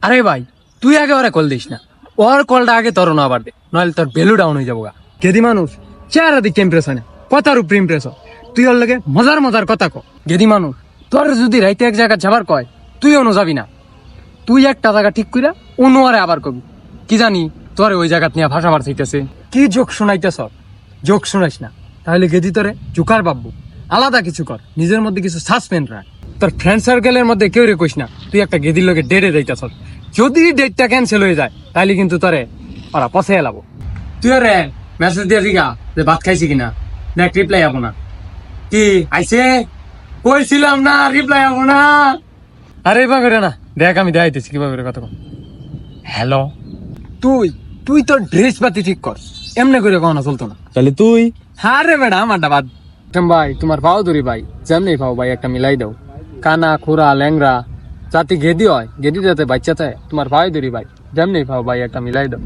আরে ভাই তুই আগে ওরা কল দিস না, ওর কলটা আগে তোর না আবার দে, নইলে তোর ভ্যালু ডাউন হয়ে যাবো গা। গেদি মানুষ চেহারা দিকে ইমপ্রেশন, কথার উপরে ইমপ্রেশন, তুই ওর লগে মজার মজার কথা ক। গেদি মানুষ তোর যদি রাইতে এক জায়গা যাবার কয় তুই অন্য যাবি না, তুই একটা জায়গা ঠিক কইরা অন্য আরে আবার কবি, কি জানি তোরে ওই জায়গা নিয়ে ভাষা বার চাইতেছে, কি জোক শোনাইতেছ, জোক শোনাইস না, তাহলে গেদি তোরে জোকার বাবু। আলাদা কিছু কর, নিজের মধ্যে কিছু সাসপেন্ড রাখ। তোর ফ্রেন্ড সার্কেলের মধ্যে কেউ রে কইস না তুই একটা গেদির লোকে ডেটে যাইতেছ, যদি ডেটটা ক্যান্সেল হয়ে যায় তাহলে কিন্তু তোরে ওরা পথে এলাবো। তুই আরে মেসেজ দিয়ে দিগা যে ভাত খাইছি কিনা, দেখ রিপ্লাই যাবো না, কি আইছে কইছিলাম না রিপ্লাই যাবো না। আরে এবার করে না, দেখ আমি দেখাইতেছি কিভাবে করে কথা কম। হ্যালো, তুই তুই তোর ড্রেস পাতি ঠিক কর, এমনি করে কখনো চলতো না। তাহলে তুই আরে বেড়া আমারটা বাদ। ভাই তোমার পাও ধরি ভাই, যেমনি পাও ভাই একটা মিলাই দাও, কানা খুরা ল্যাংরা জাতি গেদি হয়, গেদি যাতে বাচ্চা থাকে, তোমার পাও ধরি ভাই, যেমনি পাও ভাই একটা মিলাই দাও।